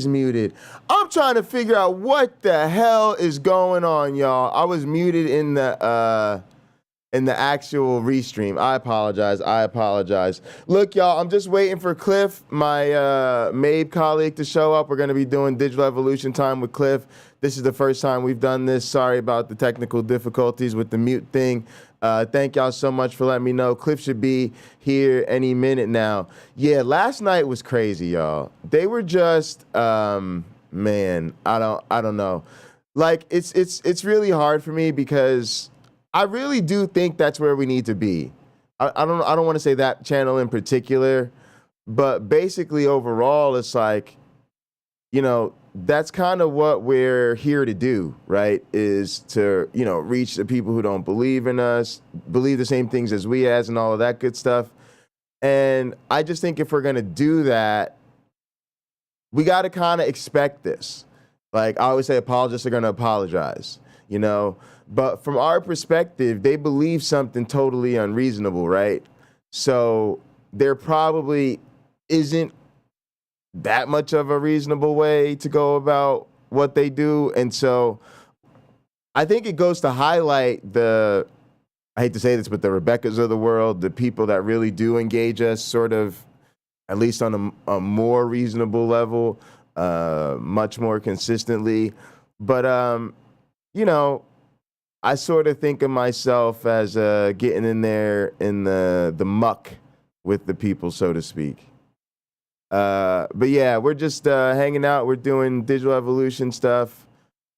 muted. I'm trying to figure out what the hell is going on, y'all. I was muted in the actual restream. I apologize. Look, y'all, I'm just waiting for Cliff, my MABE colleague, to show up. We're going to be doing digital evolution time with Cliff. This is the first time we've done this. Sorry about the technical difficulties with the mute thing. Thank y'all so much for letting me know. Cliff should be here any minute now. Yeah, last night was crazy, y'all. They were just, man, I don't know. Like, it's really hard for me because I really do think that's where we need to be. I don't want to say that channel in particular, but basically overall, it's like, you know, that's kind of what we're here to do, right? Is to, you know, reach the people who don't believe in us, believe the same things as we as, and all of that good stuff. And I just think if we're going to do that, we got to kind of expect this. Like I always say, apologists are going to apologize, you know? But from our perspective, they believe something totally unreasonable, right? So there probably isn't that much of a reasonable way to go about what they do. And so I think it goes to highlight I hate to say this, but the Rebeccas of the world, the people that really do engage us sort of, at least on a more reasonable level, much more consistently. But, you know, I sort of think of myself as getting in there in the muck with the people, so to speak. But yeah, we're just hanging out. We're doing digital evolution stuff.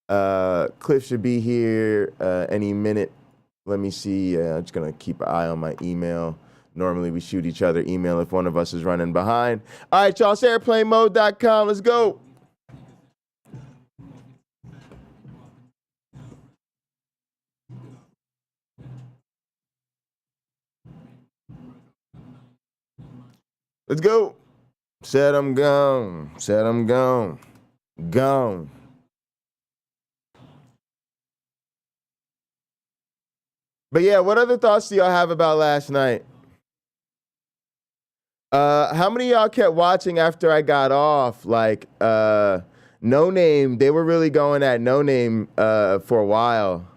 Cliff should be here any minute. Let me see. I'm just going to keep an eye on my email. Normally we shoot each other email if one of us is running behind. All right, y'all, it's airplanemode.com. Let's go. Let's go. Said I'm gone. Said I'm gone. Gone. But yeah, what other thoughts do y'all have about last night? How many of y'all kept watching after I got off? Like, No Name, they were really going at No Name for a while.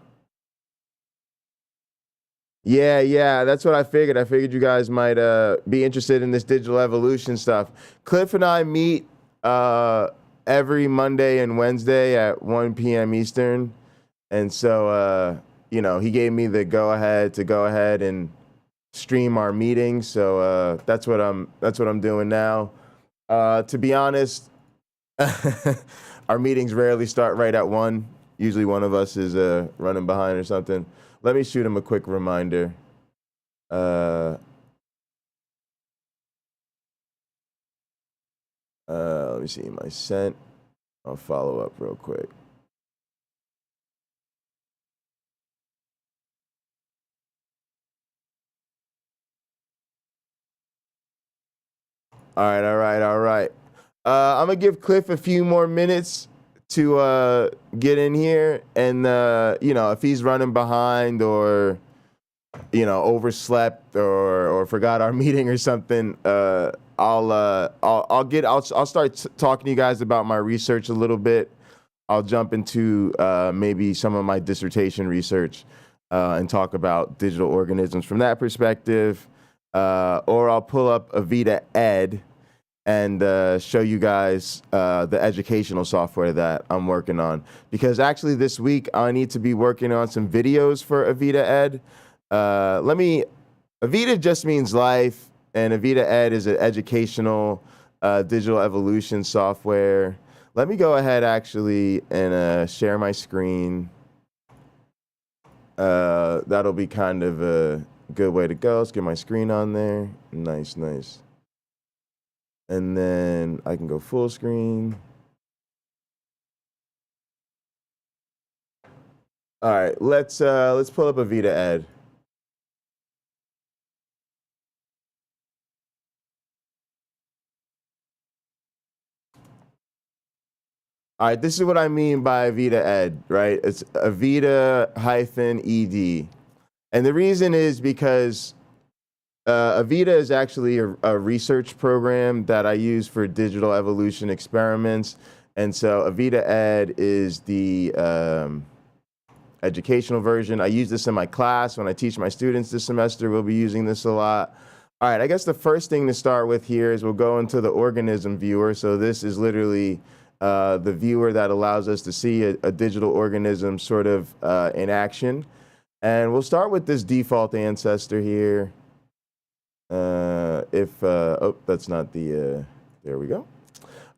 Yeah, that's what I figured. I figured you guys might be interested in this digital evolution stuff. Cliff and I meet every Monday and Wednesday at 1 p.m. Eastern. And so, you know, he gave me the go-ahead to go ahead and stream our meetings. So that's what I'm doing now. To be honest, our meetings rarely start right at 1. Usually one of us is running behind or something. Let me shoot him a quick reminder. Let me see my sent. I'll follow up real quick. All right. I'm gonna give Cliff a few more minutes to get in here, and you know, if he's running behind or, you know, overslept or forgot our meeting or something, I'll start talking to you guys about my research a little bit. I'll jump into maybe some of my dissertation research and talk about digital organisms from that perspective, or I'll pull up Avita Ed and show you guys the educational software that I'm working on. Because actually this week I need to be working on some videos for Avita Ed. Avita just means life, and Avita Ed is an educational digital evolution software. Let me go ahead actually and share my screen. That'll be kind of a good way to go. Let's get my screen on there. Nice. And then I can go full screen. All right, let's pull up Avita Ed. All right, this is what I mean by Avita Ed, right? It's Avita-ED. And the reason is because Avita is actually a research program that I use for digital evolution experiments. And so Avita Ed is the educational version. I use this in my class when I teach my students this semester. We'll be using this a lot. All right, I guess the first thing to start with here is we'll go into the organism viewer. So this is literally the viewer that allows us to see a digital organism sort of in action. And we'll start with this default ancestor here. Oh, that's not the, there we go.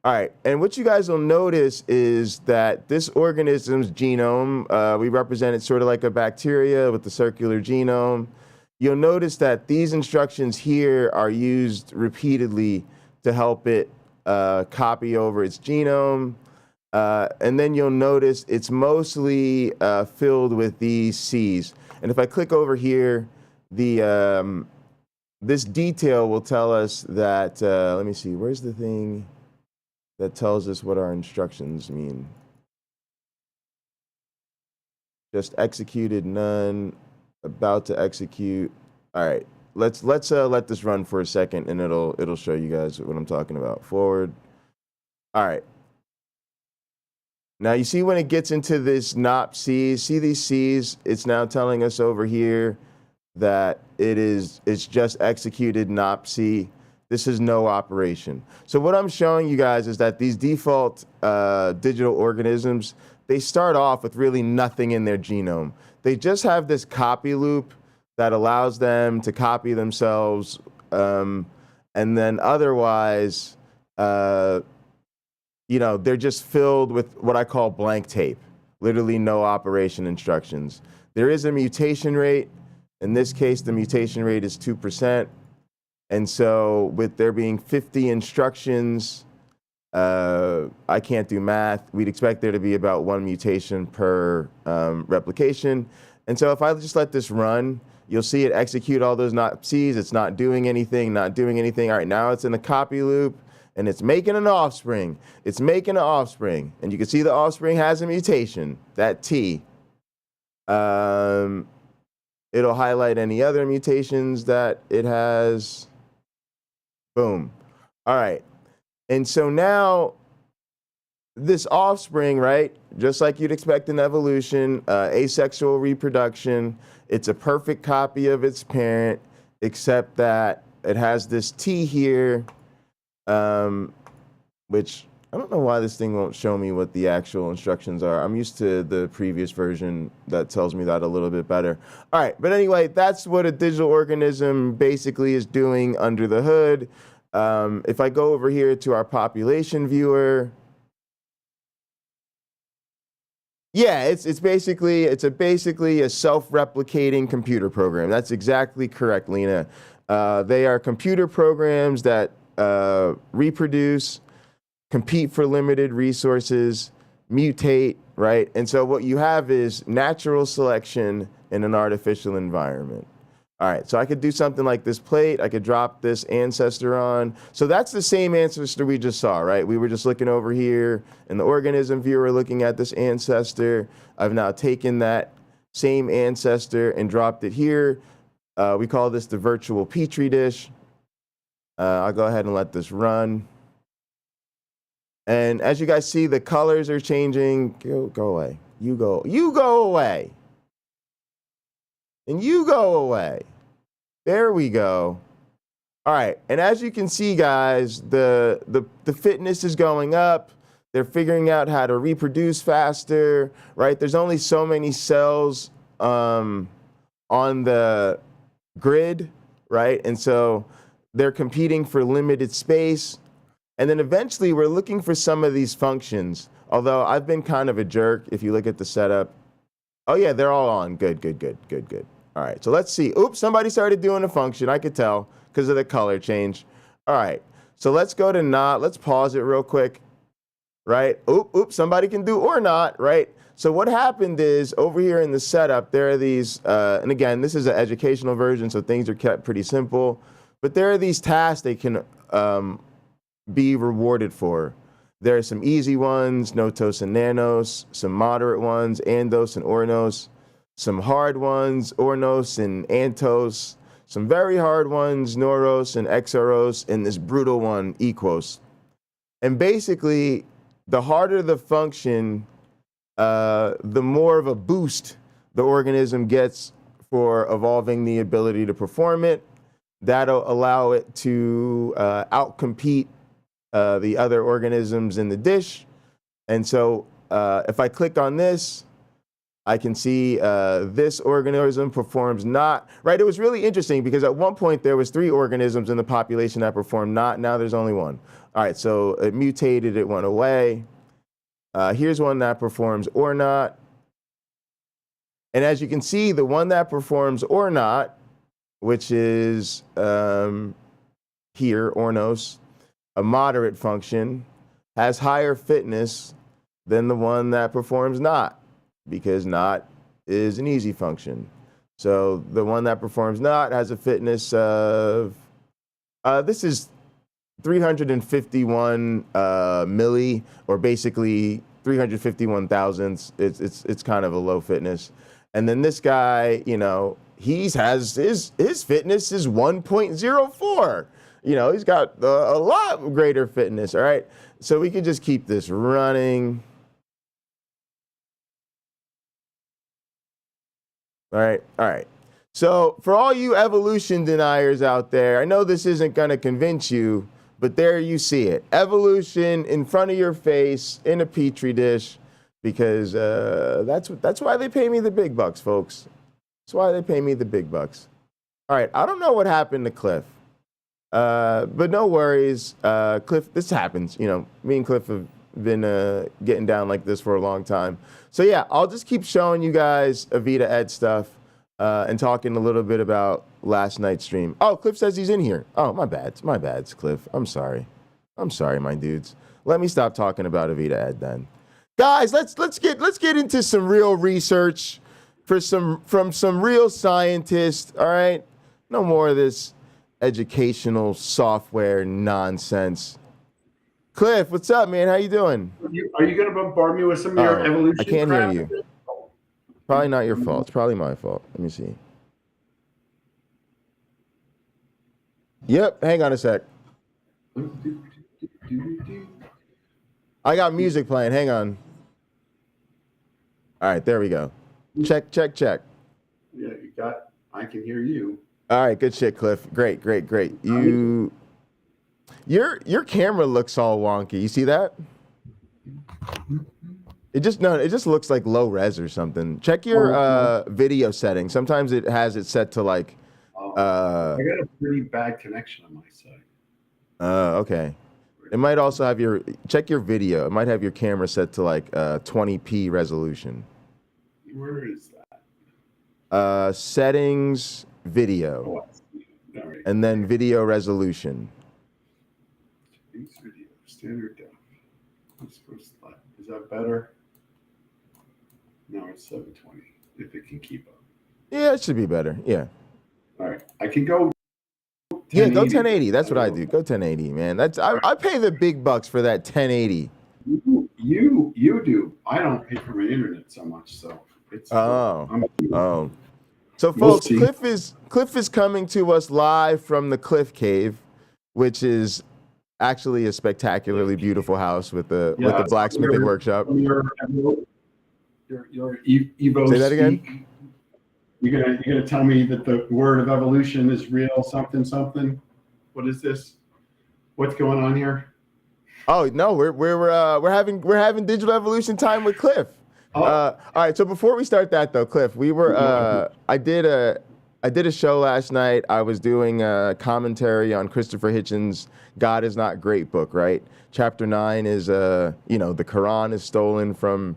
All right, and what you guys will notice is that this organism's genome, we represent it sort of like a bacteria with the circular genome. You'll notice that these instructions here are used repeatedly to help it copy over its genome. And then you'll notice it's mostly filled with these Cs. And if I click over here, this detail will tell us that, let me see, where's the thing that tells us what our instructions mean? Just executed, none, about to execute. All right, let's let this run for a second and it'll show you guys what I'm talking about. Forward. All right. Now you see when it gets into this NOP Cs, see these Cs, it's now telling us over here that it's just executed NOP C. This is no operation. So what I'm showing you guys is that these default digital organisms, they start off with really nothing in their genome. They just have this copy loop that allows them to copy themselves, and then otherwise, you know, they're just filled with what I call blank tape, literally no operation instructions. There is a mutation rate. In this case, the mutation rate is 2%. And so with there being 50 instructions, I can't do math. We'd expect there to be about 1 mutation per replication. And so if I just let this run, you'll see it execute all those not Cs. It's not doing anything, not doing anything. All right, now it's in the copy loop, and it's making an offspring. It's making an offspring. And you can see the offspring has a mutation, that T. It'll highlight any other mutations that it has. Boom. All right. And so now this offspring, right, just like you'd expect in evolution, asexual reproduction, it's a perfect copy of its parent, except that it has this T here, which I don't know why this thing won't show me what the actual instructions are. I'm used to the previous version that tells me that a little bit better. All right, but anyway, that's what a digital organism basically is doing under the hood. If I go over here to our population viewer, yeah, it's basically a self-replicating computer program. That's exactly correct, Lena. They are computer programs that reproduce, compete for limited resources, mutate, right? And so what you have is natural selection in an artificial environment. All right, so I could do something like this plate. I could drop this ancestor on. So that's the same ancestor we just saw, right? We were just looking over here in the organism viewer looking at this ancestor. I've now taken that same ancestor and dropped it here. We call this the virtual Petri dish. I'll go ahead and let this run. And as you guys see, the colors are changing. Go away. You go away. And you go away. There we go. All right, and as you can see, guys, the fitness is going up. They're figuring out how to reproduce faster, right? There's only so many cells on the grid, right? And so they're competing for limited space. And then eventually we're looking for some of these functions. Although I've been kind of a jerk if you look at the setup. Oh yeah, they're all on. Good. All right, so let's see. Oops, somebody started doing a function. I could tell because of the color change. All right, so let's go to not. Let's pause it real quick, right? Oops, somebody can do or not, right? So what happened is over here in the setup, there are these, and again, this is an educational version, so things are kept pretty simple. But there are these tasks they can be rewarded for. There are some easy ones, notos and nanos, some moderate ones, andos and ornos, some hard ones, ornos and antos, some very hard ones, Noros and Exaros, and this brutal one, Equos. And basically, the harder the function, the more of a boost the organism gets for evolving the ability to perform it. That'll allow it to outcompete the other organisms in the dish. And so if I click on this, I can see this organism performs not, right? It was really interesting because at one point there was 3 organisms in the population that performed not, now there's only 1. All right, so it mutated, it went away. Here's one that performs or not. And as you can see, the one that performs or not, which is here, Ornos, a moderate function, has higher fitness than the one that performs not, because not is an easy function. So the one that performs not has a fitness of, this is 351 milli, or basically 351 thousandths. It's kind of a low fitness. And then this guy, you know, his fitness is 1.04. You know, he's got a lot greater fitness, all right? So we could just keep this running. All right. So for all you evolution deniers out there, I know this isn't going to convince you, but there you see it. Evolution in front of your face in a petri dish, because that's why they pay me the big bucks, folks. That's why they pay me the big bucks. All right, I don't know what happened to Cliff, but no worries. Cliff, this happens. You know, me and Cliff have been getting down like this for a long time. So yeah, I'll just keep showing you guys Avita Ed stuff and talking a little bit about last night's stream. Oh, Cliff says he's in here. Oh, my bad, Cliff. I'm sorry, my dudes. Let me stop talking about Avita Ed then. Guys, let's get into some real research from some real scientists. All right, no more of this educational software nonsense. Cliff, what's up, man? How you doing? Are you going to bombard me with some of your evolution? I can't hear you. Probably not your fault. It's probably my fault. Let me see. Yep. Hang on a sec. I got music playing. Hang on. All right, there we go. Check. Yeah, I can hear you. All right, good shit, Cliff. Great. Your camera looks all wonky. You see that? It just looks like low res or something. Check your video settings. Sometimes it has it set to like. I got a pretty bad connection on my side. Okay. It might also have check your video. It might have your camera set to like 20p resolution. Where is that? Settings, video, and then video resolution. Video, standard depth. Is that better? No, it's 720. If it can keep up. Yeah, it should be better. Yeah. All right, I can go. Yeah, go 1080. That's what I do. Go 1080, man. I pay the big bucks for that 1080. You do. I don't pay for my internet so much, so it's. So folks, Cliff is coming to us live from the Cliff Cave, which is actually a spectacularly beautiful house with the blacksmithing workshop. Your Evo. Say that again. You're gonna tell me that the word of evolution is real something. What is this? What's going on here? Oh no, we're having digital evolution time with Cliff. All right, so before we start that though, Cliff, I did a show last night. I was doing a commentary on Christopher Hitchens' God Is Not Great book, right? Chapter 9 is the Quran is stolen from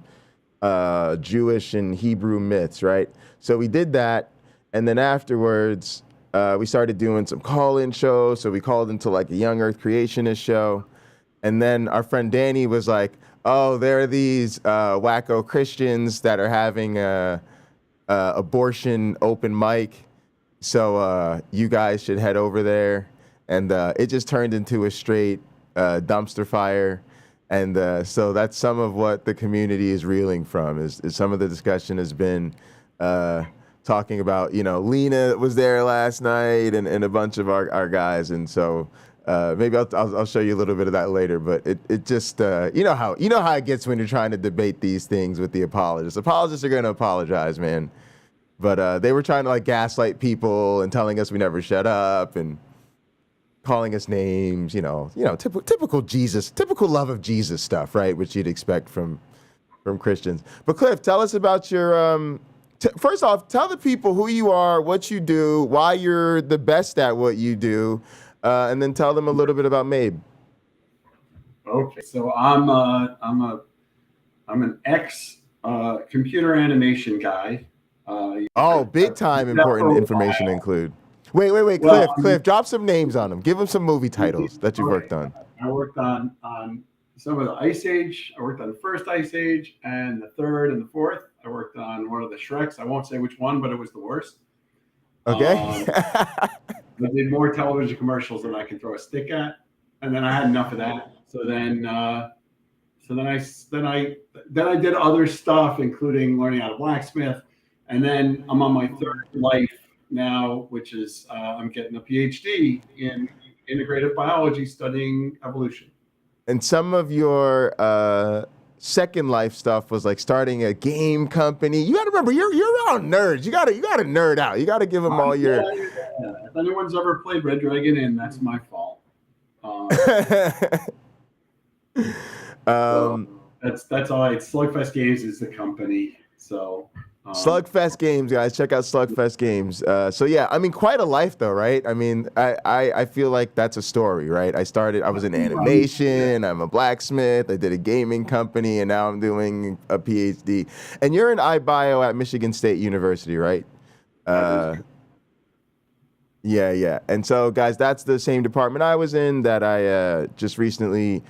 Jewish and Hebrew myths, right? So we did that, and then afterwards we started doing some call-in shows. So we called into like a Young Earth Creationist show, and then our friend Danny was like, "Oh, there are these wacko Christians that are having a abortion open mic, so you guys should head over there." And it just turned into a straight dumpster fire. And so that's some of what the community is reeling from. Is some of the discussion has been talking about, Lena was there last night and a bunch of our guys. And so maybe I'll show you a little bit of that later. But it just, you know how it gets when you're trying to debate these things with the apologists. Apologists are going to apologize, man. But they were trying to like gaslight people and telling us we never shut up and calling us names, typical Jesus, typical love of Jesus stuff, right? Which you'd expect from Christians. But Cliff, tell us about your, first off, tell the people who you are, what you do, why you're the best at what you do, and then tell them a little bit about MABE. Okay, so I'm an ex computer animation guy. Big time important information to include. Wait, Well, Cliff, drop some names on them. Give them some movie titles that you've worked on. I worked on some of the Ice Age. I worked on the first Ice Age and the third and the fourth. I worked on one of the Shreks. I won't say which one, but it was the worst. Okay. I did more television commercials than I can throw a stick at, and then I had enough of that. So then I did other stuff, including learning how to blacksmith, and then I'm on my third life now, which is I'm getting a PhD in integrative biology, studying evolution. And some of your second life stuff was like starting a game company. You got to remember, you're around nerds. You got to nerd out. You got to give them all your. Yeah. If anyone's ever played Red Dragon Inn, that's my fault. So that's all. Slugfest Games is the company. So. Slugfest Games, guys, check out Slugfest Games. So yeah, I mean, quite a life though, right? I mean, I feel like that's a story, right? I was in animation, I'm a blacksmith, I did a gaming company, and now I'm doing a PhD. And you're in iBio at Michigan State University, right? Yeah. And so guys, that's the same department I was in that I just recently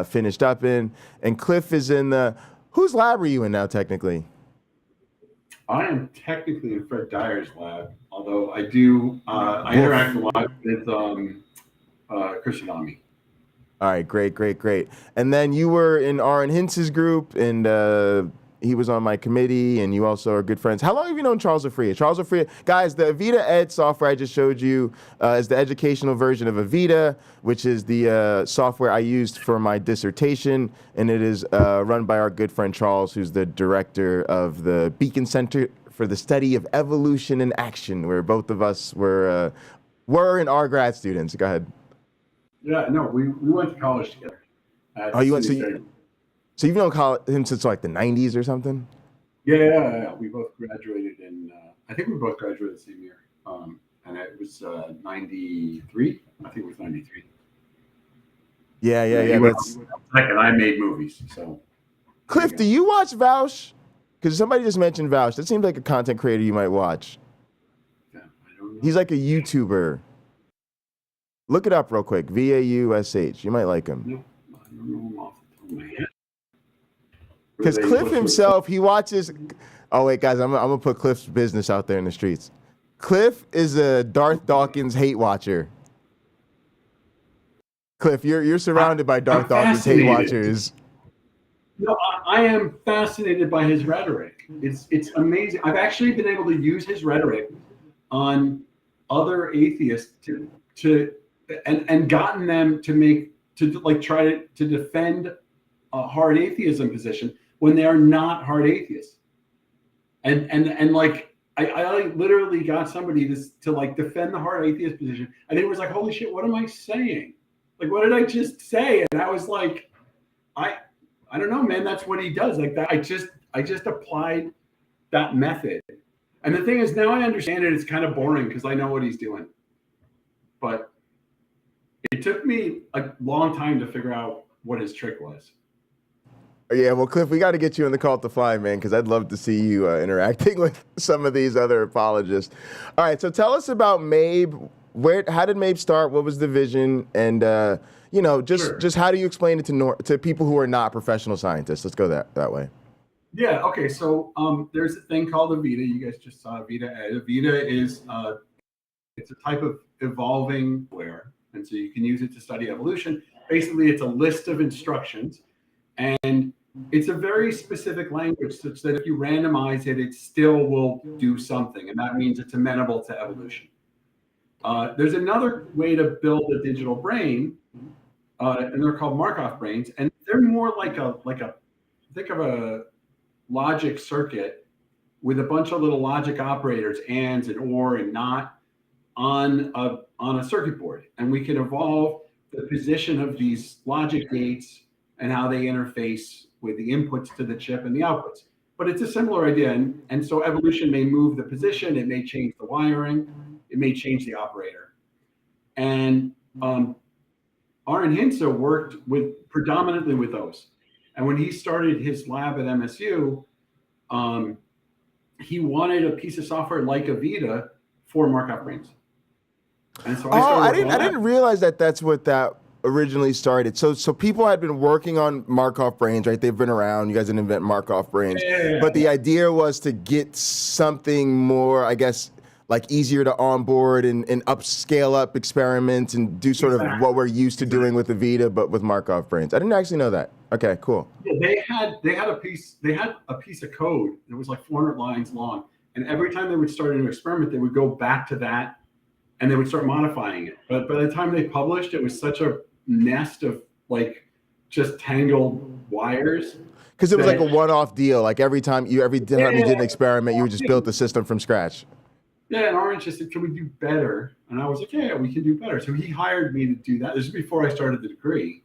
finished up in. And Cliff is in whose lab are you in now technically? I am technically in Fred Dyer's lab, although I do I interact a lot with Christian Ami. All right, great. And then you were in Aaron Hintz's group, and he was on my committee, and you also are good friends. How long have you known Charles Afria? Charles Afria, guys, the Avita Ed software I just showed you is the educational version of Avita, which is the software I used for my dissertation, and it is run by our good friend Charles, who's the director of the Beacon Center for the Study of Evolution and Action, where both of us were and are grad students. Go ahead. Yeah, no, we went to college together. Oh, you went so you've known him since like the 90s or something? Yeah. We both graduated I think we both graduated the same year. And it was 93. I think it was 93. Yeah. Second, I made movies. So, Cliff, do you watch Vouch? Because somebody just mentioned Vouch. That seems like a content creator you might watch. Yeah, I don't know. He's like a YouTuber. Look it up real quick. VAUSH. You might like him. No, I don't know him off the top of my head. Because Cliff himself, he watches. Oh wait, guys, I'm gonna put Cliff's business out there in the streets. Cliff is a Darth Dawkins hate watcher. Cliff, you're surrounded by Darth Dawkins hate watchers. No, I am fascinated by his rhetoric. It's amazing. I've actually been able to use his rhetoric on other atheists and gotten them to try to defend a hard atheism position when they are not hard atheists. And like I literally got somebody to like defend the hard atheist position, and they was like, holy shit, what am I saying? Like, what did I just say? And I was like, I don't know, man. That's what he does. Like that. I just applied that method. And the thing is, now I understand it. It's kind of boring because I know what he's doing. But it took me a long time to figure out what his trick was. Yeah, well, Cliff, we got to get you in the Cult to Fly, man, because I'd love to see you interacting with some of these other apologists. All right, so tell us about MABE. How did MABE start? What was the vision? And just how do you explain it to people who are not professional scientists? Let's go that way. Yeah. Okay. So there's a thing called Avita. You guys just saw Avita. Avita is it's a type of evolving software, and so you can use it to study evolution. Basically, it's a list of instructions, and it's a very specific language such that if you randomize it, it still will do something. And that means it's amenable to evolution. There's another way to build a digital brain, and they're called Markov brains. And they're more like think of a logic circuit with a bunch of little logic operators, ands and or and not, on a circuit board. And we can evolve the position of these logic gates and how they interface with the inputs to the chip and the outputs. But it's a similar idea. And so evolution may move the position, it may change the wiring, it may change the operator. And Arne Hintze worked predominantly with those. And when he started his lab at MSU, he wanted a piece of software like Avita for Markov brains. And so I didn't realize that that's what that originally started. So people had been working on Markov brains, right? They've been around. You guys didn't invent Markov brains. Yeah. But the idea was to get something more, I guess, like easier to onboard and scale up experiments and do sort of what we're used to doing with Avita, but with Markov brains. I didn't actually know that. Okay, cool. Yeah, they had a piece of code that was like 400 lines long, and every time they would start a new experiment, they would go back to that and they would start modifying it. But by the time they published, it was such a nest of like just tangled wires. Because it was like a one-off deal. Like every time you did an experiment, you just built the system from scratch. Yeah, and Orange just said, "Can we do better?" And I was like, "Yeah, we can do better." So he hired me to do that. This is before I started the degree.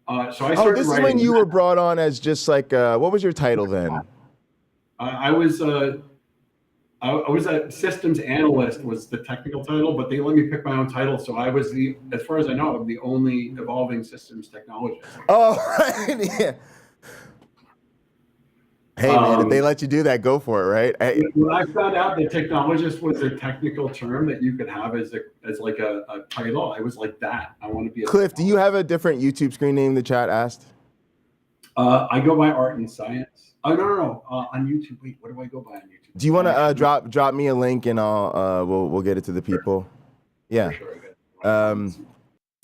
So I started. This is when you were brought on as just like what was your title then? I was a systems analyst was the technical title, but they let me pick my own title. So I was as far as I know, the only evolving systems technologist. Oh, right, yeah. Hey man, if they let you do that, go for it, right? When I found out that technologist was a technical term that you could have as like a title, I was like, that I want to be. Cliff, do you have a different YouTube screen name? The chat asked. I go by Art and Science. Oh no. On YouTube. Wait, what do I go by on YouTube? Do you want to drop me a link and I'll we'll get it to the people? Yeah. Sure.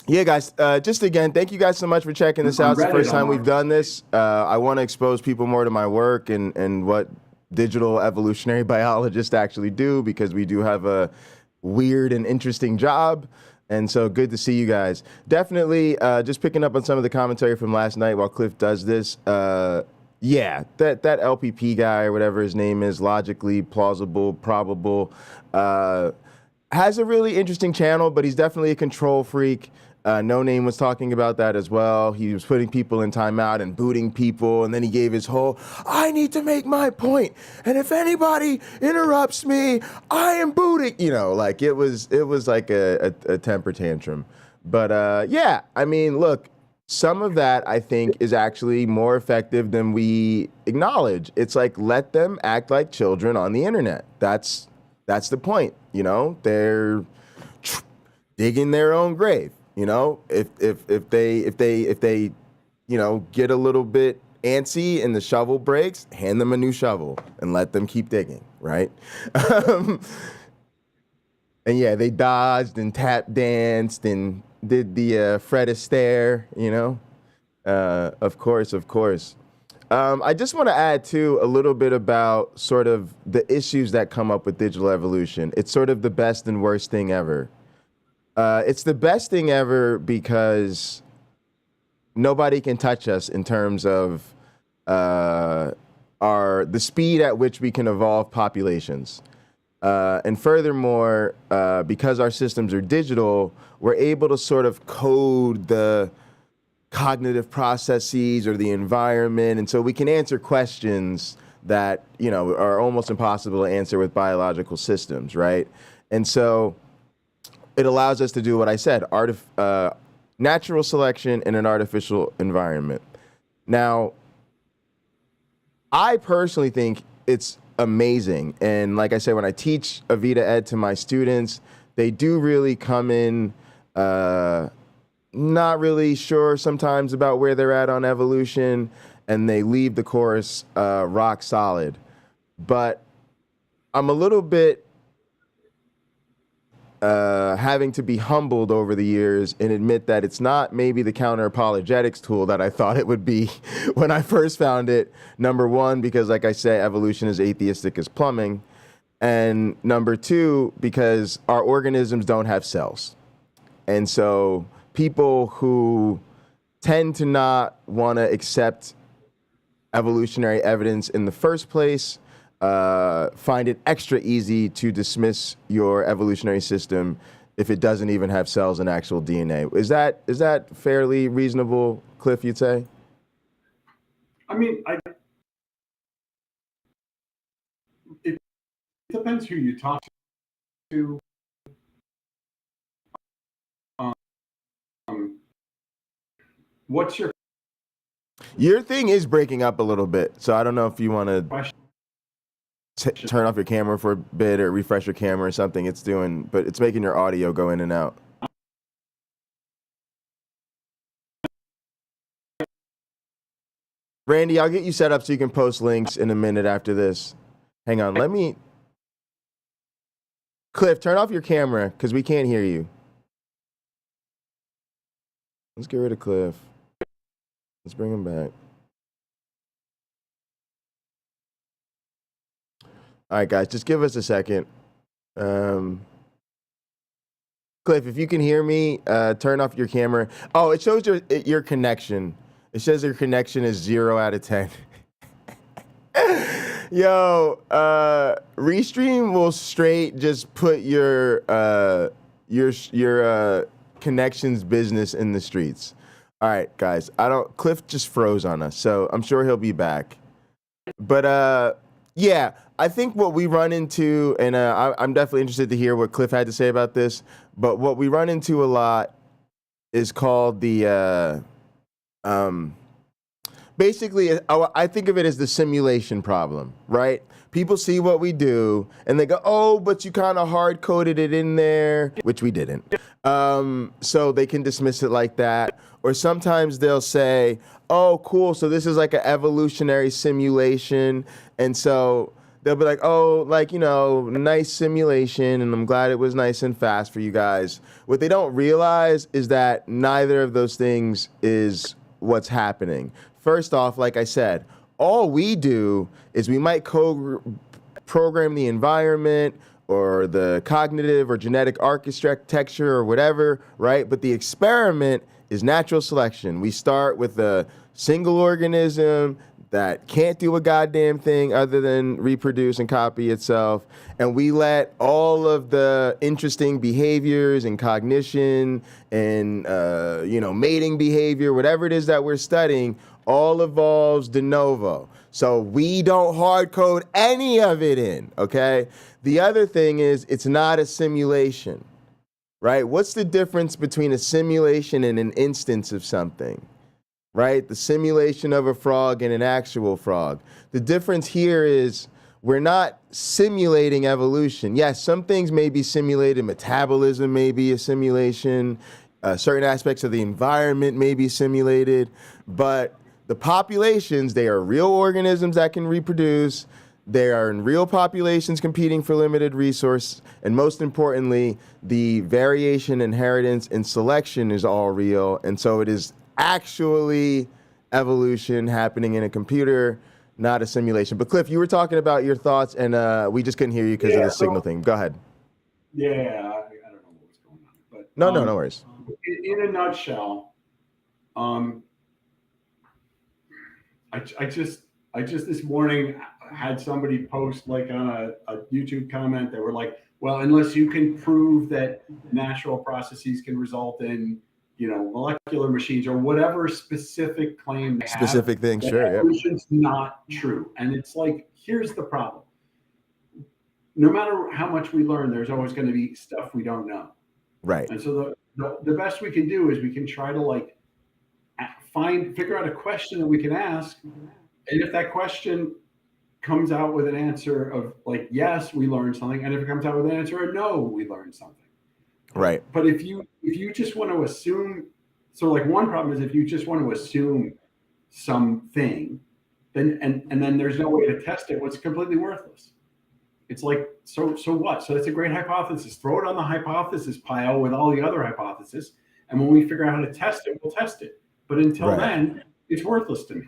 Yeah, guys, just again, thank you guys so much for checking this out. It's the first time we've done this. I want to expose people more to my work and what digital evolutionary biologists actually do, because we do have a weird and interesting job. And so good to see you guys. Definitely just picking up on some of the commentary from last night while Cliff does this. Yeah, that LPP guy or whatever his name is, logically plausible, probable, has a really interesting channel, but he's definitely a control freak. No Name was talking about that as well. He was putting people in timeout and booting people, and then he gave his whole, I need to make my point, and if anybody interrupts me, I am booting. You know, like it was like a temper tantrum. But yeah, I mean, look, some of that I think is actually more effective than we acknowledge. It's like, let them act like children on the internet. That's the point. You know, they're digging their own grave. You know, if they, you know, get a little bit antsy and the shovel breaks, hand them a new shovel and let them keep digging, right? And yeah, they dodged and tap danced and did the Fred Astaire, you know. Of course. I just want to add too a little bit about sort of the issues that come up with digital evolution. It's sort of the best and worst thing ever. It's the best thing ever because nobody can touch us in terms of the speed at which we can evolve populations. And furthermore, because our systems are digital, we're able to sort of code the cognitive processes or the environment, and so we can answer questions that, you know, are almost impossible to answer with biological systems, right? And so it allows us to do what I said, natural selection in an artificial environment. Now, I personally think it's amazing. And like I said, when I teach Avita Ed to my students, they do really come in not really sure sometimes about where they're at on evolution, and they leave the course rock solid. But I'm a little bit having to be humbled over the years and admit that it's not maybe the counter-apologetics tool that I thought it would be when I first found it. Number one, because like I say, evolution is atheistic as plumbing. And number two, because our organisms don't have cells. And so people who tend to not want to accept evolutionary evidence in the first place find it extra easy to dismiss your evolutionary system if it doesn't even have cells and actual DNA. Is that fairly reasonable, Cliff, you'd say? I mean, it depends who you talk to. What's your thing is breaking up a little bit, so I don't know if you want to turn off your camera for a bit or refresh your camera or something. But it's making your audio go in and out. Randy, I'll get you set up so you can post links in a minute after this. Hang on, Cliff, turn off your camera because we can't hear you. Let's get rid of Cliff. Let's bring him back. All right, guys, just give us a second. Cliff, if you can hear me, turn off your camera. Oh, it shows your connection. It says your connection is 0 out of 10. Yo, Restream will straight just put your connections business in the streets. All right, guys, Cliff just froze on us, so I'm sure he'll be back. But yeah, I think what we run into, and I'm definitely interested to hear what Cliff had to say about this, but what we run into a lot is called the, basically, I think of it as the simulation problem, right? People see what we do, and they go, oh, but you kind of hard-coded it in there, which we didn't. So they can dismiss it like that. Or sometimes they'll say, oh, cool, so this is like an evolutionary simulation. And so they'll be like, oh, like, nice simulation, and I'm glad it was nice and fast for you guys. What they don't realize is that neither of those things is what's happening. First off, like I said, all we do is we might program the environment or the cognitive or genetic architecture or whatever, right? But the experiment is natural selection. We start with a single organism that can't do a goddamn thing other than reproduce and copy itself. And we let all of the interesting behaviors and cognition and, mating behavior, whatever it is that we're studying, all evolves de novo. So we don't hard code any of it in, okay? The other thing is it's not a simulation, right? What's the difference between a simulation and an instance of something? Right? The simulation of a frog and an actual frog. The difference here is we're not simulating evolution. Yes, some things may be simulated. Metabolism may be a simulation. Certain aspects of the environment may be simulated. But the populations, they are real organisms that can reproduce. They are in real populations competing for limited resource. And most importantly, the variation, inheritance, and selection is all real. And so it is actually evolution happening in a computer, not a simulation. But Cliff, you were talking about your thoughts, and we just couldn't hear you because of the signal thing. Go ahead. Yeah, I don't know what was going on, but no worries. In a nutshell, I just this morning had somebody post like on a YouTube comment. They were like, well, unless you can prove that natural processes can result in molecular machines or whatever specific claim they specific thing, sure, evolution's not true. And it's like, here's the problem. No matter how much we learn, there's always going to be stuff we don't know. Right. And so the best we can do is we can try to figure out a question that we can ask. And if that question comes out with an answer of like, yes, we learned something. And if it comes out with an answer of no, we learned something. Right. But if you just want to assume, so like one problem is if you just want to assume something, then and then there's no way to test it, well, it's completely worthless. It's like, so what? So that's a great hypothesis. Throw it on the hypothesis pile with all the other hypotheses. And when we figure out how to test it, we'll test it. But until then, it's worthless to me.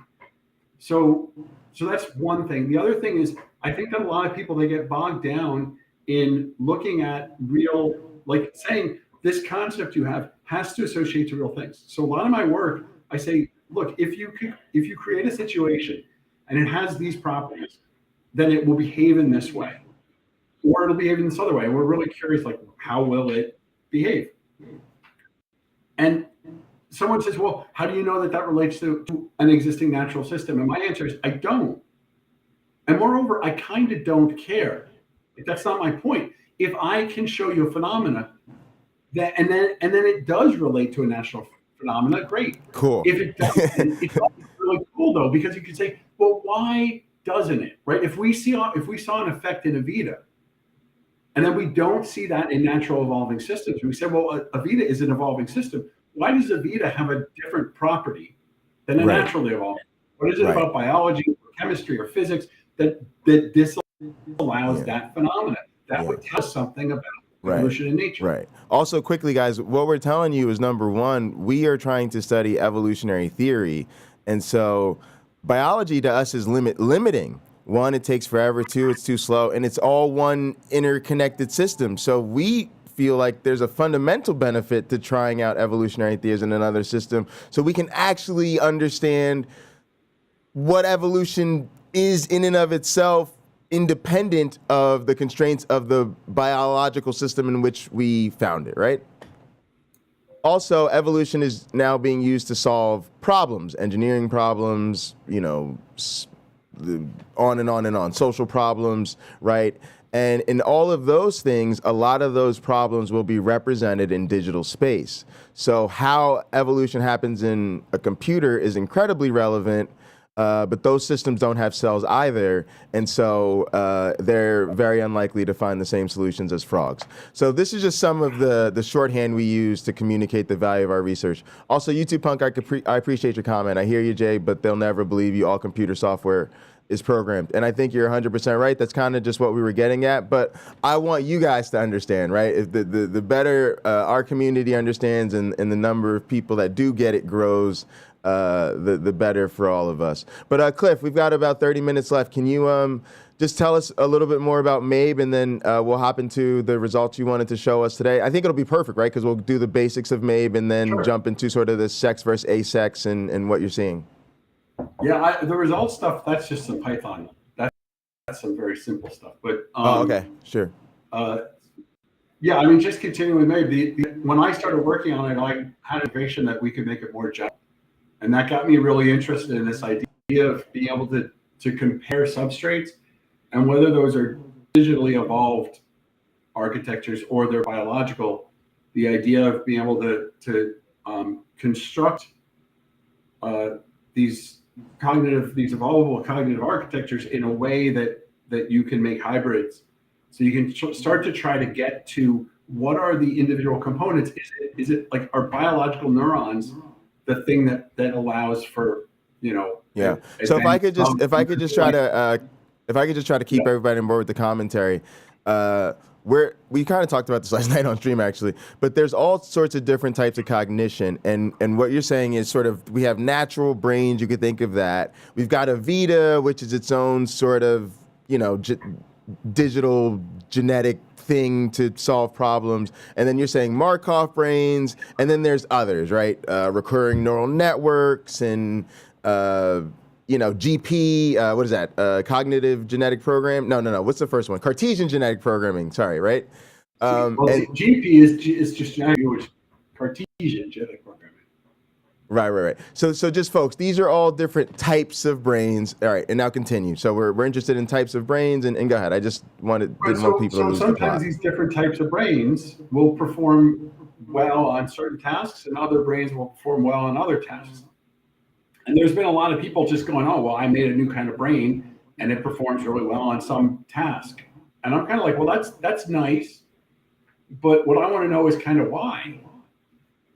So that's one thing. The other thing is, I think that a lot of people, they get bogged down in looking at real, like saying this concept you have has to associate to real things. So a lot of my work, I say, look, if you create a situation and it has these properties, then it will behave in this way, or it'll behave in this other way. And we're really curious, like, how will it behave? And someone says, well, how do you know that that relates to an existing natural system? And my answer is, I don't. And moreover, I kind of don't care. That's not my point. If I can show you a phenomena that, and then it does relate to a natural phenomena, great. Cool. If it doesn't, it's really cool though, because you can say, well, why doesn't it? Right? If we saw an effect in a Vita, and then we don't see that in natural evolving systems, we say, well, a Vita is an evolving system. Why does a Vita have a different property than a naturally evolving? What is it about biology or chemistry or physics that disallows that phenomena? That would tell us something about evolution in nature. Right. Also, quickly, guys, what we're telling you is, number one, we are trying to study evolutionary theory. And so biology to us is limiting. One, it takes forever. Two, it's too slow. And it's all one interconnected system. So we feel like there's a fundamental benefit to trying out evolutionary theories in another system, so we can actually understand what evolution is in and of itself, independent of the constraints of the biological system in which we found it, right? Also, evolution is now being used to solve problems, engineering problems, you know, on and on and on, social problems, right? And in all of those things, a lot of those problems will be represented in digital space. So how evolution happens in a computer is incredibly relevant, but those systems don't have cells either. And so they're very unlikely to find the same solutions as frogs. So this is just some of the shorthand we use to communicate the value of our research. Also, YouTube Punk, I appreciate your comment. I hear you, Jay, but they'll never believe you. All computer software is programmed. And I think you're 100% right. That's kind of just what we were getting at. But I want you guys to understand, right? If the better our community understands and the number of people that do get it grows, the better for all of us. But Cliff, we've got about 30 minutes left. Can you just tell us a little bit more about MABE, and then we'll hop into the results you wanted to show us today? I think it'll be perfect, right? Because we'll do the basics of MABE and then jump into sort of the sex versus asex and what you're seeing. Yeah, the results stuff, that's just some Python. That's some very simple stuff. But okay, sure. Yeah, I mean, just continuing with MABE, when I started working on it, I had a vision that we could make it more general. And that got me really interested in this idea of being able to compare substrates and whether those are digitally evolved architectures or they're biological. The idea of being able to construct these evolvable cognitive architectures in a way that you can make hybrids. So you can start to try to get to what are the individual components. Is it like, are biological neurons the thing that allows for, you know? Yeah. So if I could just try to keep everybody on board with the commentary, we kind of talked about this last night on stream actually, but there's all sorts of different types of cognition, and what you're saying is sort of, we have natural brains, you could think of that. We've got a Vita, which is its own sort of, you know, digital genetic thing to solve problems, and then you're saying Markov brains, and then there's others, right? Recurring neural networks and you know, GP, what is that? Cognitive genetic program? No. What's the first one? Cartesian genetic programming. Sorry, right? And GP is just genetic, Cartesian genetic programming. Right. So just folks, these are all different types of brains. All right, and now continue. So we're interested in types of brains, and go ahead. I just didn't want people to lose the plot. Sometimes these different types of brains will perform well on certain tasks, and other brains will perform well on other tasks. And there's been a lot of people just going, oh, well, I made a new kind of brain, and it performs really well on some task. And I'm kind of like, well, that's nice, but what I want to know is kind of why.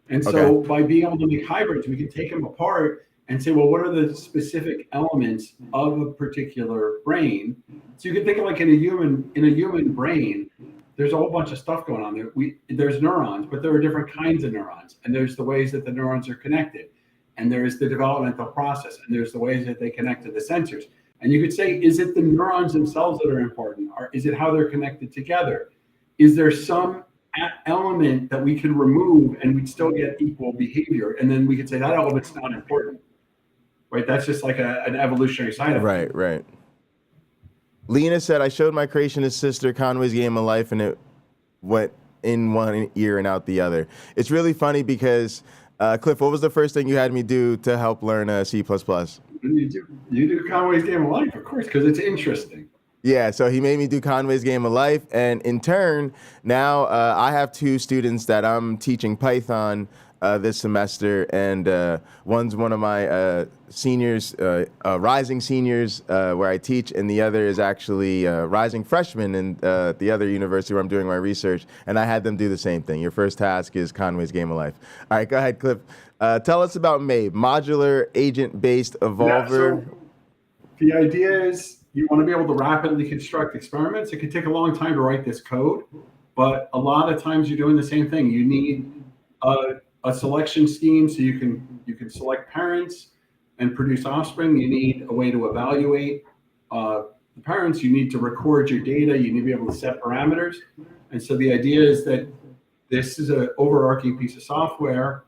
And so by being able to make hybrids, we can take them apart and say, well, what are the specific elements of a particular brain? So you can think of like in a human brain, there's a whole bunch of stuff going on there. There's neurons, but there are different kinds of neurons, and there's the ways that the neurons are connected, and there is the developmental process, and there's the ways that they connect to the sensors. And you could say, is it the neurons themselves that are important, or is it how they're connected together? Is there some element that we could remove and we'd still get equal behavior? And then we could say that element's not important, right? That's just like an evolutionary side effect. Right. Lena said, I showed my creationist sister Conway's Game of Life, and it went in one ear and out the other. It's really funny because, Cliff, what was the first thing you had me do to help learn C++? You do Conway's Game of Life, of course, because it's interesting. Yeah, so he made me do Conway's Game of Life, and in turn, now I have 2 students that I'm teaching Python this semester, and one's one of my seniors, rising seniors where I teach, and the other is actually rising freshman in the other university where I'm doing my research, and I had them do the same thing. Your first task is Conway's Game of Life. All right, go ahead, Cliff. Tell us about MABE, Modular Agent-Based Evolver. Yeah, so the idea is you want to be able to rapidly construct experiments. It could take a long time to write this code, but a lot of times you're doing the same thing. You need a selection scheme so you can select parents and produce offspring. You need a way to evaluate the parents. You need to record your data. You need to be able to set parameters. And so the idea is that this is an overarching piece of software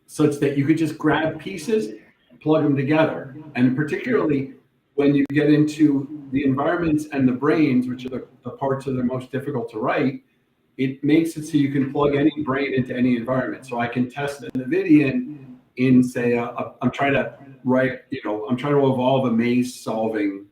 such that you could just grab pieces, plug them together. And particularly when you get into the environments and the brains, which are the parts that are most difficult to write, it makes it so you can plug any brain into any environment. So I can test an NVIDIA in say, I'm trying to write, I'm trying to evolve a maze solving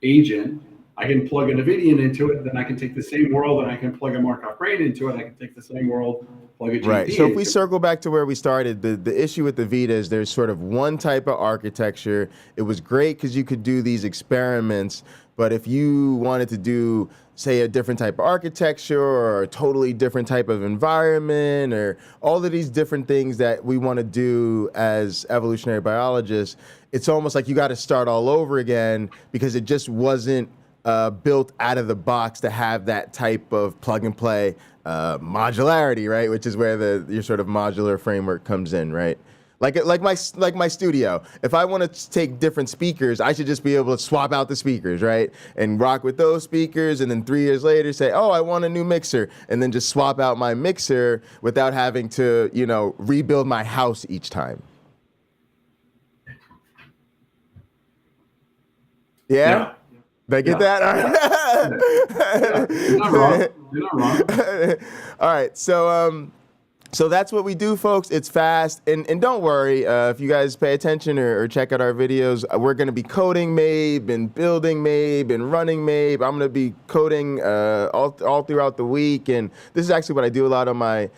agent. I can plug an NVIDIA into it, then I can take the same world and I can plug a Markov brain into it. I can take the same world, plug a GPU. Right. So if we circle back to where we started, the issue with the Vita is there's sort of one type of architecture. It was great because you could do these experiments, but if you wanted to do, say, a different type of architecture or a totally different type of environment or all of these different things that we want to do as evolutionary biologists, it's almost like you got to start all over again because it just wasn't built out of the box to have that type of plug and play modularity, right? Which is where your sort of modular framework comes in, right? Like my studio. If I want to take different speakers, I should just be able to swap out the speakers, right? And rock with those speakers, and then 3 years later say, oh, I want a new mixer, and then just swap out my mixer without having to, rebuild my house each time. Yeah? Did I get that? You're not wrong. You're not wrong. All right, so that's what we do, folks. It's fast, and don't worry if you guys pay attention or check out our videos. We're going to be coding MABE and building MABE and running MABE. I'm going to be coding all throughout the week, and this is actually what I do a lot on my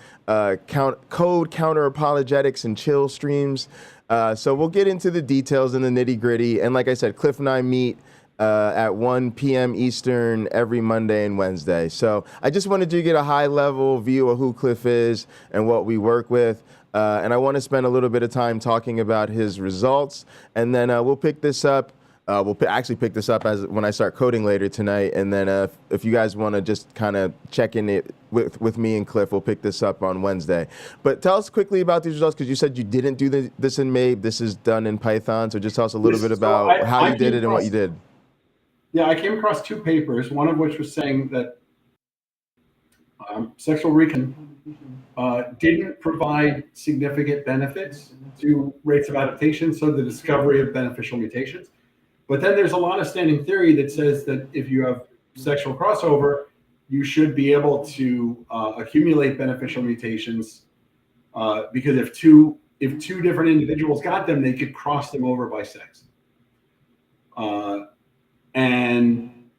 code Counter-Apologetics and chill streams. So we'll get into the details and the nitty-gritty, and like I said, Cliff and I meet at 1 p.m. Eastern every Monday and Wednesday. So I just wanted to get a high-level view of who Cliff is and what we work with. And I want to spend a little bit of time talking about his results. And then we'll pick this up. We'll actually pick this up as when I start coding later tonight. And then if you guys want to just kind of check in it with me and Cliff, we'll pick this up on Wednesday. But tell us quickly about these results, because you said you didn't do this in MABE. This is done in Python. So just tell us a little bit about how you did it and what you did. Yeah, I came across 2 papers, one of which was saying that sexual recon didn't provide significant benefits to rates of adaptation, so the discovery of beneficial mutations. But then there's a lot of standing theory that says that if you have sexual crossover, you should be able to accumulate beneficial mutations because if two different individuals got them, they could cross them over by sex. And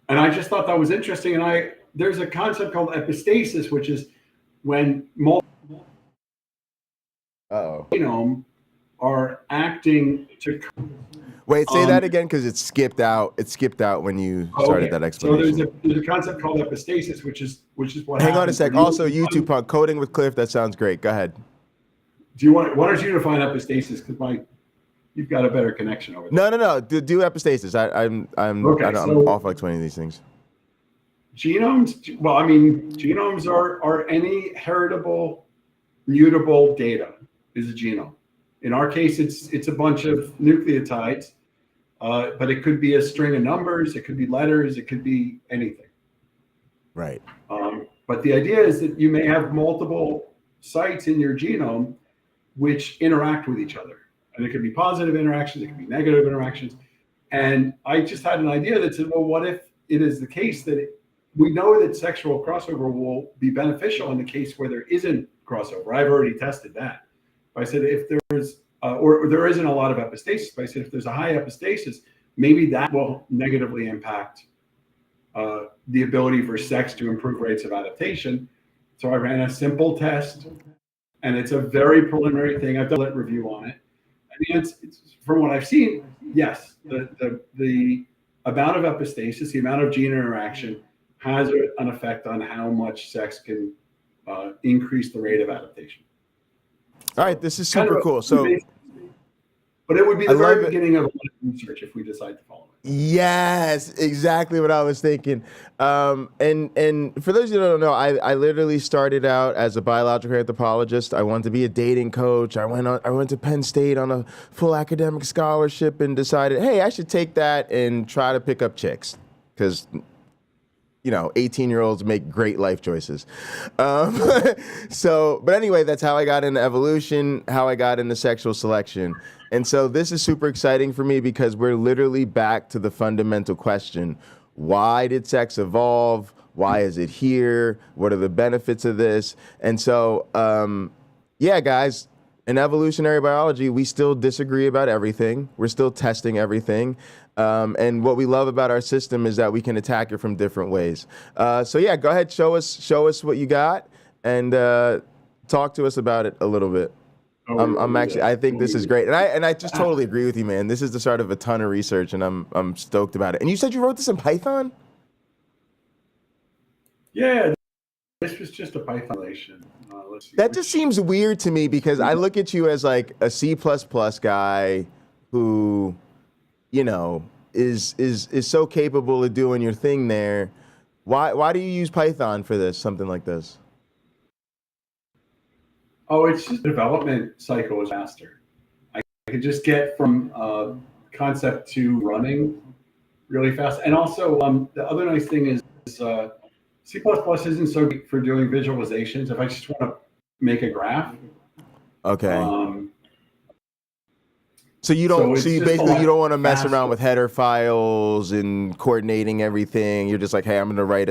I just thought that was interesting. And there's a concept called epistasis, which is when multiple genome are acting to. Wait, say that again, because it skipped out. It skipped out when you started that explanation. So there's a concept called epistasis, which is what. Hang on a sec. Also, YouTube Coding with Cliff. That sounds great. Go ahead. why don't you define epistasis? Because you've got a better connection over there. No. Do epistasis. I'm off like 20 of these things. Genomes. Well, I mean, genomes are any heritable, mutable data is a genome. In our case, it's a bunch of nucleotides, but it could be a string of numbers, it could be letters, it could be anything. Right. But the idea is that you may have multiple sites in your genome which interact with each other. And it could be positive interactions, it could be negative interactions. And I just had an idea that said, well, what if it is the case that we know that sexual crossover will be beneficial in the case where there isn't crossover? I've already tested that. I said, if there's, or there isn't a lot of epistasis, but I said, if there's a high epistasis, maybe that will negatively impact the ability for sex to improve rates of adaptation. So I ran a simple test, and it's a very preliminary thing. I've done a review on it. I mean, it's from what I've seen, yes, the amount of epistasis, the amount of gene interaction has an effect on how much sex can increase the rate of adaptation. All right, this is super cool. So, but it would be the very beginning of research if we decide to follow it. Yes, exactly what I was thinking. And for those of you who don't know, I literally started out as a biological anthropologist. I wanted to be a dating coach. I went to Penn State on a full academic scholarship and decided, hey, I should take that and try to pick up chicks because 18-year-olds make great life choices. But anyway, that's how I got into evolution, how I got into sexual selection. And so this is super exciting for me because we're literally back to the fundamental question. Why did sex evolve? Why is it here? What are the benefits of this? And so, guys, in evolutionary biology, we still disagree about everything. We're still testing everything. And what we love about our system is that we can attack it from different ways. Go ahead, show us what you got, and talk to us about it a little bit. I think this is great, and I just totally agree with you, man. This is the start of a ton of research, and I'm stoked about it. And you said you wrote this in Python? Yeah, this was just a Python relation. That just seems weird to me because I look at you as like a C++ guy who, is so capable of doing your thing there. Why do you use Python for this, something like this? Oh, it's just the development cycle is faster. I could just get from concept to running really fast. And also, the other nice thing is C++ isn't so great for doing visualizations. If I just want to make a graph. Okay. So you don't want to mess around with header files and coordinating everything. You're just like, hey, I'm going to write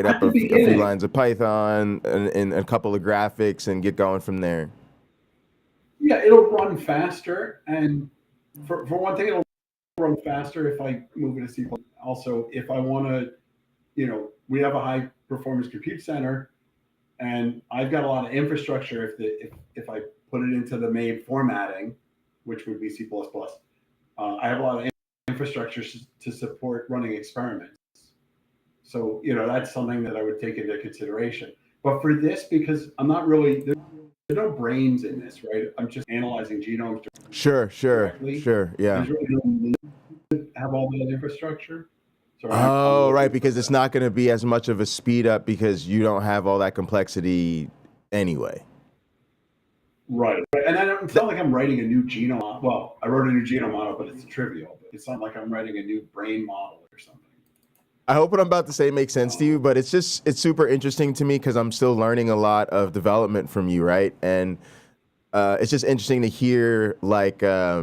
up a few lines of Python and a couple of graphics and get going from there. Yeah, it'll run faster, and for one thing, it'll run faster if I move it to C++. Also, if I want to, we have a high performance compute center, and I've got a lot of infrastructure. If I put it into the MABE formatting, which would be C++, I have a lot of infrastructure to support running experiments. So, that's something that I would take into consideration. But for this, because I'm not really, there's no brains in this, right? I'm just analyzing genomes. Sure, yeah. There's really no need to have all that infrastructure. So right, because it's not going to be as much of a speed up because you don't have all that complexity anyway. Right. And it's not like I'm writing a new genome. Well, I wrote a new genome model, but it's trivial. But it's not like I'm writing a new brain model or something. I hope what I'm about to say makes sense to you, but it's super interesting to me because I'm still learning a lot of development from you, right? And it's just interesting to hear that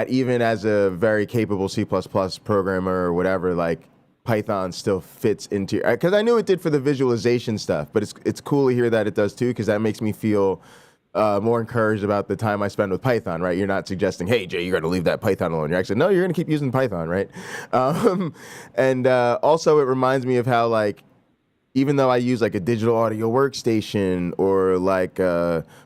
even as a very capable C++ programmer or whatever, like Python still fits into, because I knew it did for the visualization stuff, but it's cool to hear that it does too, because that makes me feel more encouraged about the time I spend with Python, right? You're not suggesting, hey, Jay, you're going to leave that Python alone. You're actually, no, you're going to keep using Python, right? And also it reminds me of how even though I use like a digital audio workstation or like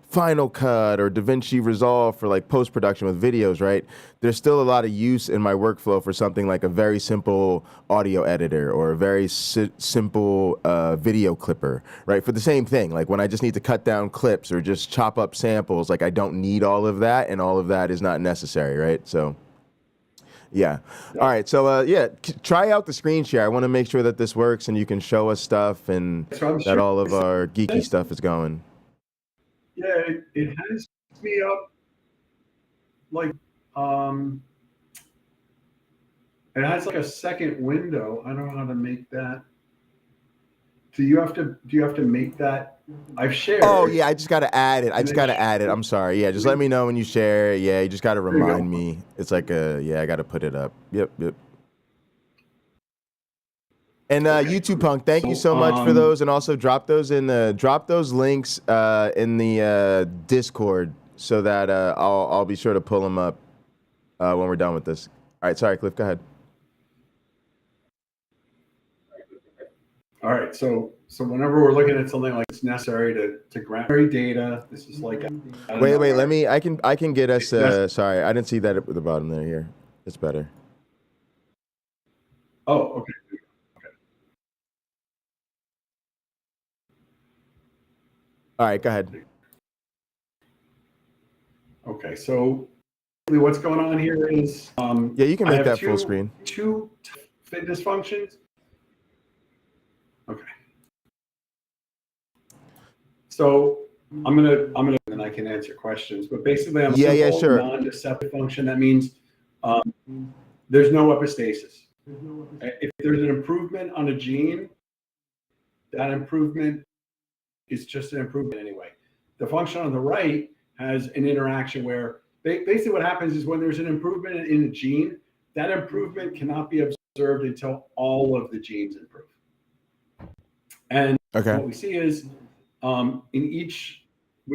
Final Cut or DaVinci Resolve for like post-production with videos, right? There's still a lot of use in my workflow for something like a very simple audio editor or a very simple video clipper, right? For the same thing, like when I just need to cut down clips or just chop up samples, like I don't need all of that, and all of that is not necessary, right? So, yeah. All right. So, yeah, try out the screen share. I want to make sure that this works and you can show us stuff and that all of our geeky stuff is going. Yeah, it has me up like it has like a second window. I don't know how to make that. Do you have to make that? I've shared. Oh yeah, I just gotta add it. I just gotta add it. I'm sorry. Yeah, just let me know when you share. Yeah, you just gotta remind me. It's like I gotta put it up. Yep. And YouTube Punk, thank you so much for those, and also drop those links in the Discord so that I'll be sure to pull them up when we're done with this. All right, sorry, Cliff, go ahead. All right, so whenever we're looking at something like it's necessary to grant data, this is like wait, let me. I can get us. Sorry, I didn't see that at the bottom there. Here, it's better. Oh, okay. All right, go ahead. Okay, so what's going on here is yeah, you can make that full screen. Two fitness functions. Okay. So I'm gonna and I can answer questions, but basically I'm a sure. non-deceptive function. That means there's no epistasis. If there's an improvement on a gene, that improvement is just an improvement anyway. The function on the right has an interaction where basically what happens is when there's an improvement in a gene, that improvement cannot be observed until all of the genes improve. And what we see is in each,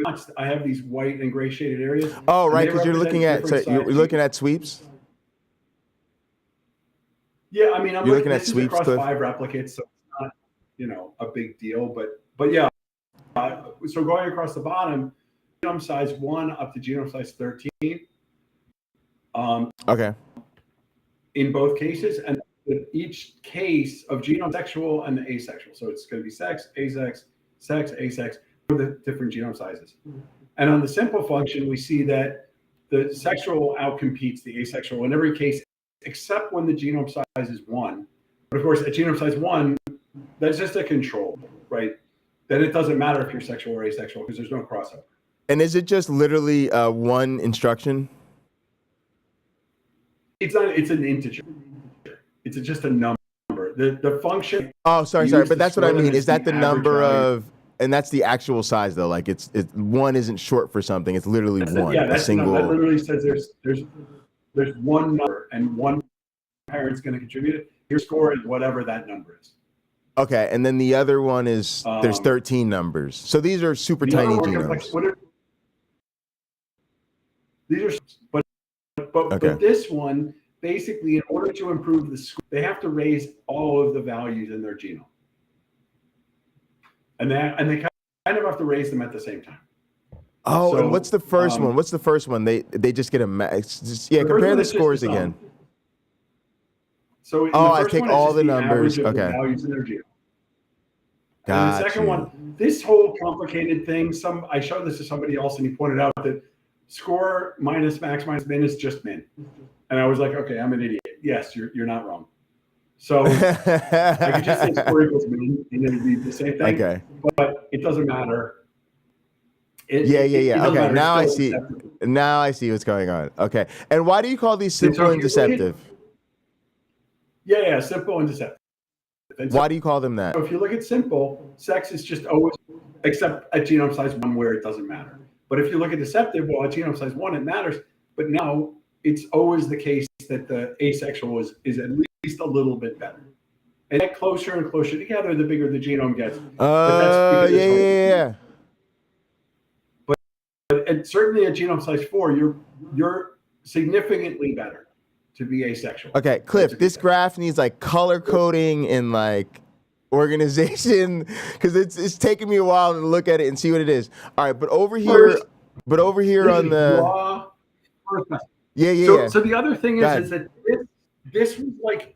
I have these white and gray shaded areas. Oh, right, because you're looking at sweeps. Yeah, I mean, I'm looking at sweeps across 5 replicates, so it's not, a big deal. But yeah, so going across the bottom, genome size 1 up to genome size 13. Okay. In both cases, and each case of genome sexual and the asexual. So it's going to be sex, asex, sex, asex, for the different genome sizes. And on the simple function, we see that the sexual outcompetes the asexual in every case, except when the genome size is 1. But of course, at genome size 1, that's just a control, right? Then it doesn't matter if you're sexual or asexual because there's no crossover. And is it just literally one instruction? It's not. It's an integer. It's just a number. The function. Oh, sorry. But that's what I mean. Is that the number of? And that's the actual size, though. Like it's 1 isn't short for something. It's literally one. Yeah, that's a single. That literally says there's one number and one parent's going to contribute it. Your score is whatever that number is. Okay, and then the other one is there's 13 numbers. So these are super tiny genomes. But this one, basically, in order to improve the score, they have to raise all of the values in their genome. And they kind of have to raise them at the same time. Oh, so, and what's the first one? What's the first one? They just get a max. Yeah, compare the scores again. So I take all the numbers. Okay. The values in their genome. And the second one, this whole complicated thing. I showed this to somebody else, and he pointed out that score minus max minus min is just min. And I was like, okay, I'm an idiot. Yes, you're not wrong. So I could just say score equals min, and it would be the same thing. Okay. But it doesn't matter. Yeah. Okay, now I see. Now I see what's going on. Okay, and why do you call these simple and deceptive? Yeah, simple and deceptive. And why do you call them that? So if you look at simple, sex is just always, except at genome size 1 where it doesn't matter. But if you look at deceptive, well, at genome size 1 it matters. But now it's always the case that the asexual is at least a little bit better. And get closer and closer together, the bigger the genome gets. Yeah. But certainly at genome size 4, you're significantly better to be asexual. Okay, Cliff, this graph needs like color coding and like organization because it's taking me a while to look at it and see what it is. All right, but over here on the draw first. yeah. So the other thing Go is ahead. that this was like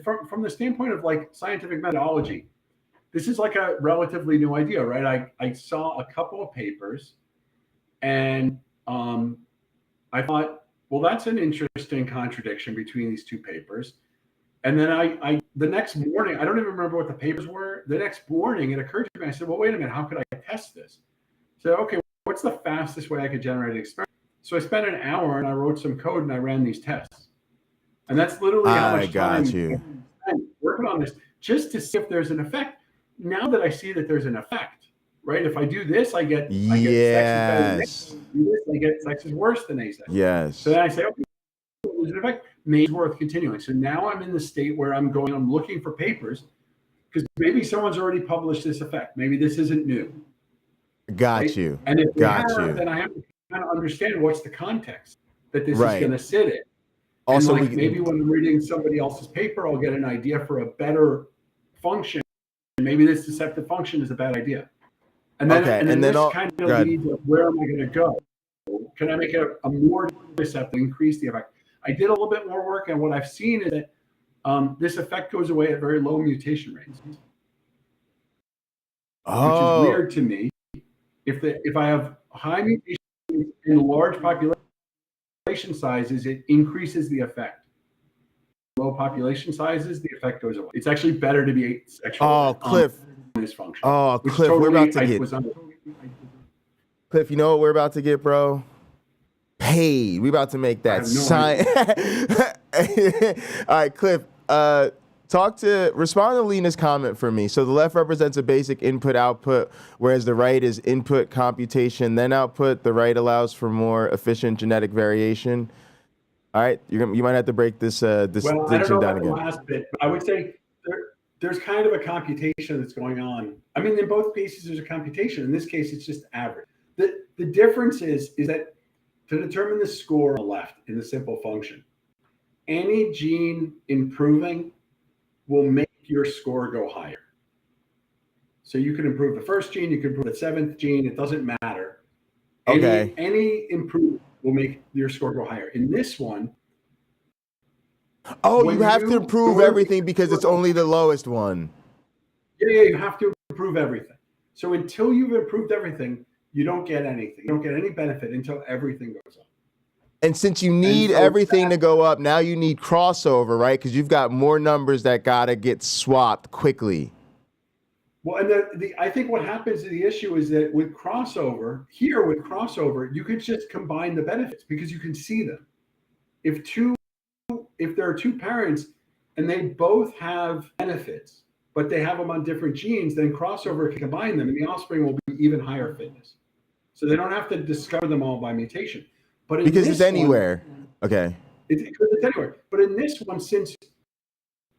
from the standpoint of like scientific methodology, this is like a relatively new idea, right? I saw a couple of papers, and I thought, well, that's an interesting contradiction between these two papers. And then I the next morning, I don't even remember what the papers were. The next morning, it occurred to me. I said, well, wait a minute, how could I test this? So, okay, what's the fastest way I could generate an experiment? So I spent an hour and I wrote some code and I ran these tests. And that's literally how much time I spent working on this, just to see if there's an effect. Now that I see that there's an effect, right? If I do this, I get sex is better than ACEs. Do this, I get sex is worse than ACEs. Yes. So then I say, okay, there's an effect. Maybe it's worth continuing. So now I'm in the state where I'm looking for papers, because maybe someone's already published this effect. Maybe this isn't new. Got right? you. And if Got you, you. then I have to kind of understand what's the context that this is going to sit in. Also, and maybe when I'm reading somebody else's paper, I'll get an idea for a better function. Maybe this deceptive function is a bad idea. And then, and then this kind of leads to where am I going to go? Can I make a more deceptive, increase the effect? I did a little bit more work, and what I've seen is that this effect goes away at very low mutation rates, which is weird to me. If I have high mutations in large population sizes, it increases the effect. Low population sizes, the effect goes away. It's actually better to be sexual. Cliff. This function. Cliff, totally, we're about to get. Cliff, you know what we're about to get, bro? Paid. We about to make that sign. All right, Cliff. Respond to Lena's comment for me. So the left represents a basic input-output, whereas the right is input, computation, then output. The right allows for more efficient genetic variation. All right, you might have to break this distinction down again. Last bit, but I would say there's kind of a computation that's going on. I mean, in both cases, there's a computation. In this case, it's just average. The difference is that to determine the score on the left in the simple function, any gene improving will make your score go higher. So you can improve the first gene, you can improve the seventh gene, it doesn't matter. Any improvement will make your score go higher. In this one, you have to improve everything because it's only the lowest one. Yeah, you have to improve everything. So until you've improved everything, you don't get anything. You don't get any benefit until everything goes up. And since you need everything to go up, now you need crossover, right? Because you've got more numbers that gotta get swapped quickly. Well, and I think what happens, the issue is that with crossover, you could just combine the benefits because you can see them. If there are two parents and they both have benefits, but they have them on different genes, then crossover can combine them and the offspring will be even higher fitness. So they don't have to discover them all by mutation. But because it's anywhere. It's anywhere. But in this one, since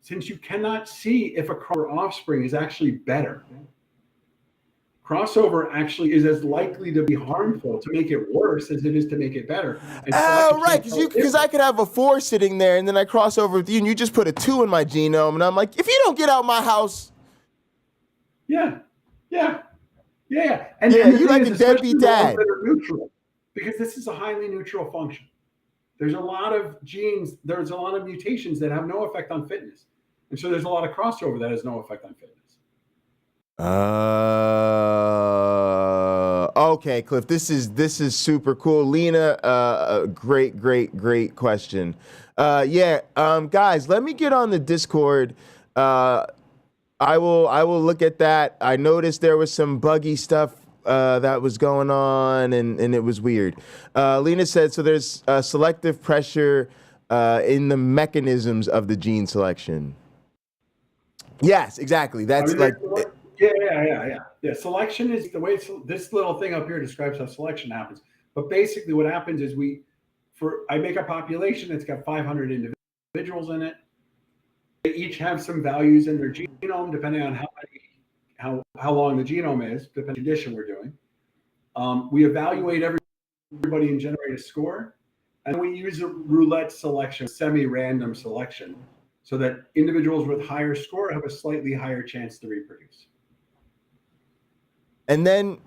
you cannot see if a offspring is actually better, crossover actually is as likely to be harmful to make it worse as it is to make it better. Right, because I could have a 4 sitting there and then I cross over with you and you just put a 2 in my genome and I'm like, if you don't get out my house. Yeah. And you like a deadbeat dad. Neutral, because this is a highly neutral function. There's a lot of genes, there's a lot of mutations that have no effect on fitness. And so there's a lot of crossover that has no effect on fitness. Okay, Cliff, this is super cool. Lena, great question. Guys, let me get on the Discord. I will look at that. I noticed there was some buggy stuff that was going on, and it was weird. Lena said, so there's selective pressure in the mechanisms of the gene selection. Yes, exactly. That's Yeah. Selection is the way this little thing up here describes how selection happens. But basically what happens is I make a population that's got 500 individuals in it. They each have some values in their genome, depending on how long the genome is, depending on the condition we're doing. We evaluate everybody and generate a score. And we use a roulette selection, semi-random selection. so that individuals with higher score have a slightly higher chance to reproduce. And then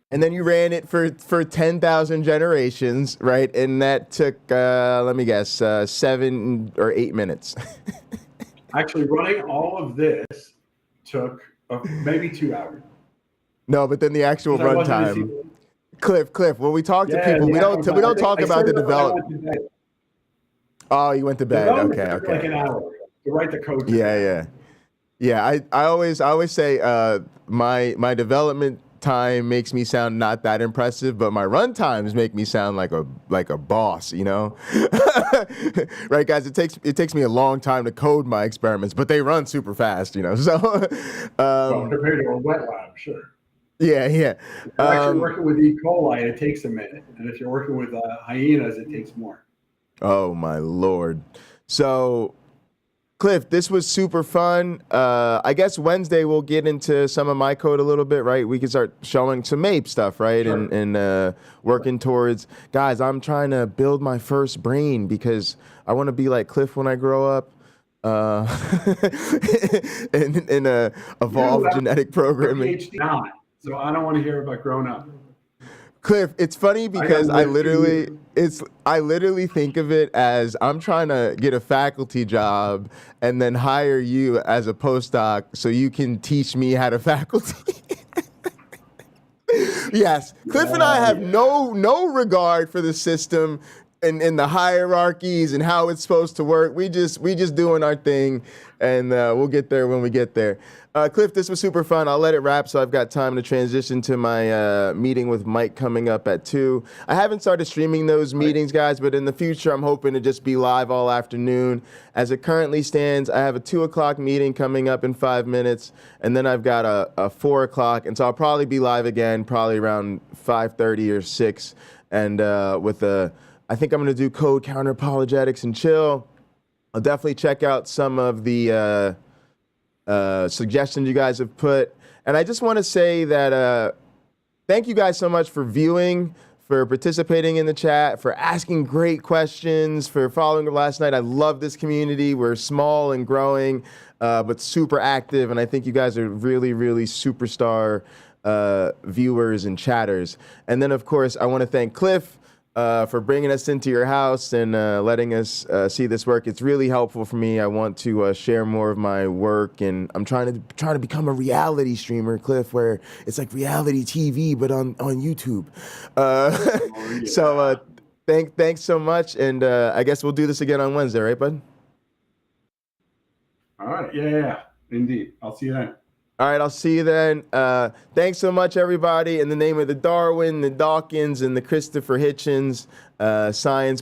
you ran it for 10,000 generations, right? And that took, let me guess, 7 or 8 minutes. Actually, running all of this took maybe 2 hours. No, but then the actual runtime. Cliff, when we talk to people, we don't talk about the development. Oh, you went to bed. Okay. Like an hour to write the code. Yeah. I always say my development time makes me sound not that impressive, but my run times make me sound like a boss, you know? Right, guys? It takes me a long time to code my experiments, but they run super fast, you know? So well, compared to a wet lab, sure. Yeah. If you're actually working with E. coli, it takes a minute. And if you're working with hyenas, it takes more. Oh, my Lord. So, Cliff, this was super fun. I guess Wednesday we'll get into some of my code a little bit, right? We can start showing some MABE stuff, right? Sure. And working towards, guys, I'm trying to build my first brain because I want to be like Cliff when I grow up. In evolved genetic programming. PhD not. So I don't want to hear about growing up. Cliff, it's funny because I literally think of it as I'm trying to get a faculty job and then hire you as a postdoc so you can teach me how to faculty. Yes, Cliff and I have no regard for the system and the hierarchies and how it's supposed to work. We just doing our thing, and we'll get there when we get there. Cliff, this was super fun. I'll let it wrap so I've got time to transition to my meeting with Mike coming up at 2. I haven't started streaming those meetings, guys, but in the future, I'm hoping to just be live all afternoon. As it currently stands, I have a 2 o'clock meeting coming up in 5 minutes, and then I've got a 4 o'clock, and so I'll probably be live again, probably around 5:30 or 6, and I think I'm going to do code Counter-Apologetics and chill. I'll definitely check out some of the suggestions you guys have put. And I just want to say that thank you guys so much for viewing, for participating in the chat, for asking great questions, for following last night. I love this community. We're small and growing, but super active. And I think you guys are really, really superstar viewers and chatters. And then, of course, I want to thank Cliff for bringing us into your house and letting us see this work. It's really helpful for me. I want to share more of my work, and I'm trying to become a reality streamer, Cliff, where it's like reality TV but on YouTube. So thanks so much, and I guess we'll do this again on Wednesday, right, bud? All right. Yeah. Indeed. I'll see you then. All right, I'll see you then. Thanks so much, everybody. In the name of the Darwin, the Dawkins, and the Christopher Hitchens, Science